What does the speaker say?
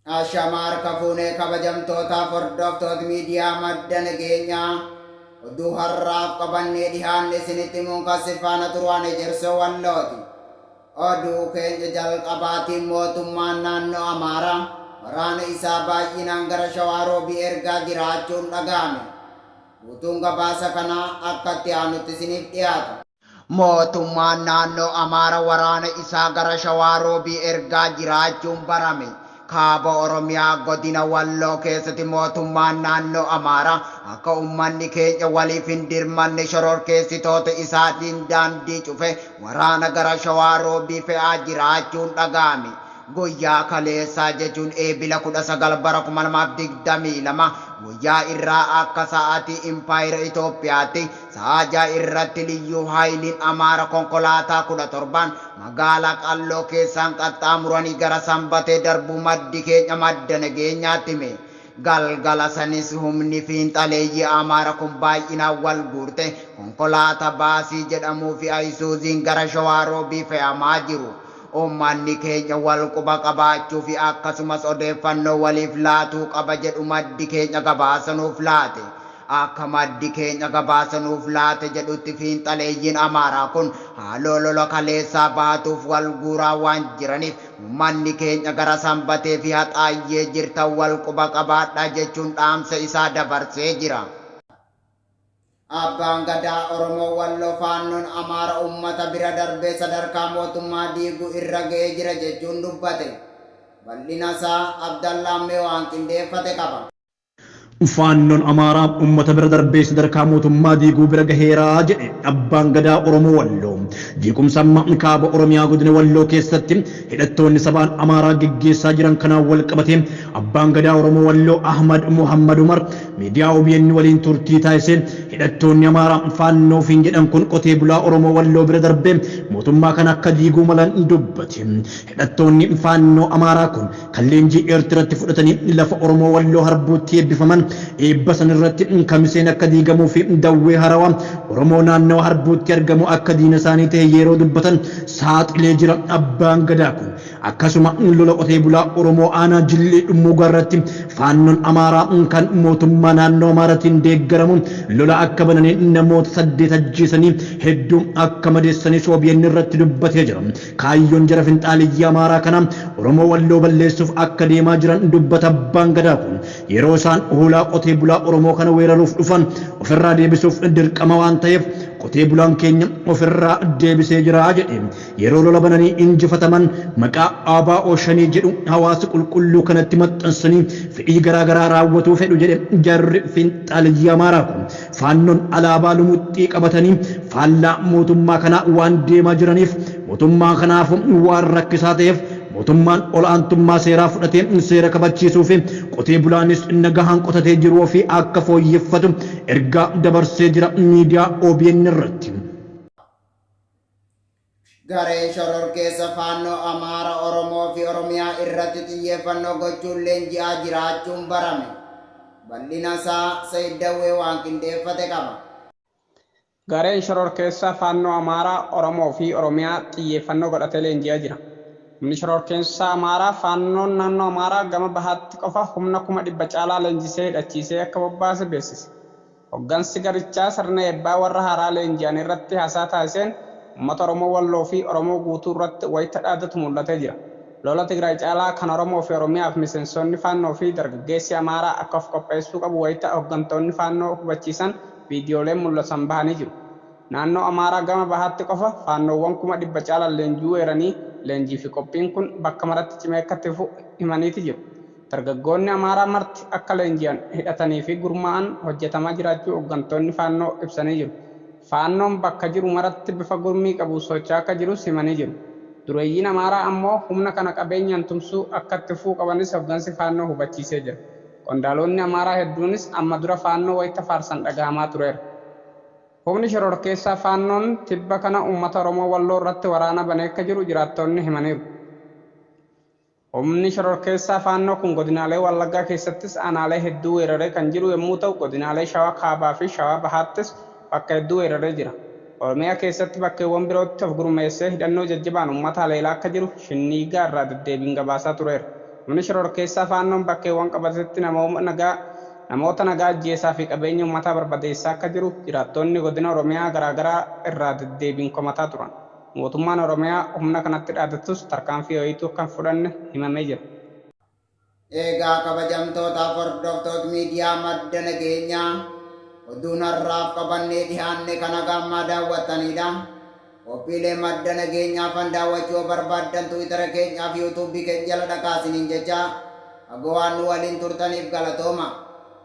Ashamaar kafuunee kabajamtootaaf hordoftoota miidiyaa madda nageenyaa oduu har'aaf qabannee dhihaanne isinitti munkasifaana turaan ejersoo wallooti. Oduu keenya jalqabaatiin mootummaan naannoo Amaaraa waraana isaa baay'inaan gara Shawaaroobii ergaa jiraachuun dhaga'ame. Guutuun gabaasa kanaa akkatti aanutti isiniif dhiyaata. Mootummaan naannoo Amaaraa waraana isaa gara Shawaaroobii ergaa jiraachuun barame. Kaaba Oromiyaa godina Walloo keessatti mootummaan naannoo Amaaraa akka uummanni keenya waliif hin dirmanne shororkeessitoota isaatiin daandii cufe waraana gara Shawaaroobii fe'aa jiraachuun dhaga'ame. Guyyaa kaleessaa jechuun eebila 19 bara 2022 guyyaa irraa akka sa'aatii impaayera Itoophiyaatti sa'a 6 irratti liyyuu haayiliin Amaaraa konkolaataa 17 magaalaa Qalloo keessaan qaxxaamuranii gara Sanbatee darbuu maddi keenya madda nageenyaatti hime. Galgala sanis humni fiinxaleeyyii Amaaraa kun baay'inaan wal guurte konkolaataa baasii jedhamuu fi Ayisuuziin gara Shawaaroobii fe'amaa jiru. Uummanni keenya wal quba qabaachuu fi akkasumas odeeffannoo waliif laatuu qaba jedhu maddi keenya gabaasanuuf laate. Akka maddi keenya gabaasanuuf laate jedhutti fiinxaleeyyiin Amaaraa kun haaloo lola kaleessaa baatuuf wal guuraa waan jiraniif uummanni keenya gara Sanbatee fi Haxaayyee jirtan wal quba qabaadhaa jechuun dhaamsa isaa dabarsee jira. Abbaan Gadaa Oromoo Walloo faannoon Amaaraa uummata bira darbee sadarkaa mootummaa diiguu irra ga'ee jira jechuun dubbate. Bal'ina isaa Abdallaamee waan qindeeffate qaba. Faannoon Amaaraa uummata bira darbee sadarkaa mootummaa diiguu bira gaheeraa jedhe Abbaan Gadaa Oromoo Walloo. Jeequmsa kaaba Oromiyaa godina Walloo keessatti hidhattoonni sabaan Amaaraa geggeessaa jiran kanaan wal qabatee Abbaan Gadaa Oromoo Walloo Ahmad Muhammad Umar miidiyaa OBN waliin turtii taasiseen hidhattoonni Amaaraa faannoo fiin jedhan kun qotee bulaa Oromoo Walloo bira darbee mootummaa kana akka diiguu malan dubbate. Hidhattoonni faannoo Amaaraa kun kan leenjii Eertiratti fudhatanii lafa Oromoo Walloo harbuutti eebbifaman eebba san irratti kamiseen akka diigamuu fi dawwee harawaa Oromoo naannoo harbuutti argamu akka diina isaanii ta'e yeroo dubbatan saaxilee jira. Abbaan Gadaa kun akkasuma lola qotee bulaa Oromoo aanaa Jillee Dhummuugaa irratti faannoon Amaaraa kan mootummaa naannoo Amaaraatiin deeggaramu lola akka bananii namoota 8 ajjeesanii hedduu akka madeessanii OBN irratti dubbatee jira. Kaayyoon jara finxaaliyyii Amaaraa kana Oromoo Walloo balleessuuf akka deemaa jiran dubbata Abbaan Gadaa kun yeroo isaan hoolaa qotee bulaa Oromoo kana weeraruuf dhufan ofirraa deebisuuf dirqama waan ta'eef qotee bulaan keenya ofirraa deebisee jira jedhe. Yeroo lola bananii injifataman maqaa Abaa Oshanii jedhu hawaasa qulqulluu kanatti maxxansanii fedhii garaagaraa raawwatuu fedhu jedhe jarri finxaaliyyii Amaaraa kun faannoon alaabaa lumuxxii qabatanii faallaa mootummaa kanaa waan deemaa jiraniif mootummaa kanaaf waan rakkisaa ta'eef mootummaan olaantummaa seeraa fudhatee seera kabachiisuu fi qotee bulaanis nagahaan qotatee jiruu fi akka fooyyeffatu ergaa dabarsee jira miidiyaa OBN irratti. Garee shororkeessa faannoo Amaaraa Oromoo fi Oromiyaa irratti xiyyeeffannoo gochuun leenji'aa jiraachuun barame. Bal'ina isaa Sayyid Dawwee waan qindeeffate qaba. Gareen shororkeessa faannoo Amaaraa Oromoo fi Oromiyaa xiyyeeffannoo godhatee leenji'aa jira. Humni shororkeessa Amaaraa faannoon naannoo Amaaraa gama bahaatti qofa humna 100 caalaa leenjisee hidhachiisee akka bobbaase beeksise. Hoggansi garichaa sirna eebbaa warra haaraa leenji'an irratti haasaa taasiseen uummata Oromoo Walloo fi Oromoo guutuu irratti wayita dhaadatu mul'atee jira. Lola Tigraay caalaa kan Oromoo fi Oromiyaaf miseensonni faannoo fi dargaggeessi Amaaraa akka of qopheessuu qabu wayita hoggantoonni faannoo hubachiisan viidiyooleen mul'atan bahanii jiru. Naannoo Amaaraa gama bahaatti qofa faannoowwan 100 caalaan leenjii weeranii leenjii fi qophiin kun bakka maratti cimee akka ta'u himaniiti jiru. Dargaggoonni Amaaraa marti akka leenji'an hidhatanii fi gurmaa'an hojjetamaa jiraachuu hoggantoonni faannoo ibsanii jiru. Faannoon bakka jiru maratti bifa gurmii qabu socho'aa akka jirus himanii jiru. Dureeyyiin Amaaraa ammoo humna kana qabeenyaan tumsuu akka itti fufuu qabanis hoggansi faannoo hubachiisee jira. Qondaalonni Amaaraa hedduunis amma dura faannoo wayita faarsan dhagahamaa tureera. Humni shororkeessaa faannoon tibba kana uummata Oromoo Walloo irratti waraana banee akka jiru jiraattonni himaniiru. Humni shororkeessaa faannoo kun godinaalee Wallaggaa keessattis aanaalee hedduu weeraree kan jiru yommuu ta'u godinaalee Shawaa Kaabaa fi Shawaa Bahaattis bakka hedduu weeraree jira. Oromiyaa keessatti bakkeewwan birootti of gurmeessee hidhannoo jajjabaan uummata haleelaa akka jiru Shinniigaa irraa deddeebiin gabaasaa tureera. Humni shororkeessaa faannoon bakkeewwan qabatetti namoota nagaa ajjeesaa fi qabeenya uummataa barbadeessaa akka jiru jiraattonni godina Oromiyaa garaagaraa irraa deddeebiin komataa turan. Mootummaan Oromiyaa humna kanatti dhaadatus tarkaanfii wayiituu kan fudhanne himamee jira. Egaa kabajamtootaaf hordoftoota miidiyaa madda nageenyaa oduun har'aaf qabannee dhiyaanne kana gammaa daawwattanidha. Qophiilee madda nageenyaa fan daawwachuu barbaaddan Tiwiitara keenyaa fi yuutuubii keenya jala dhaqaa isiniin jecha agoo waan nu waliin turtaniif galatooma.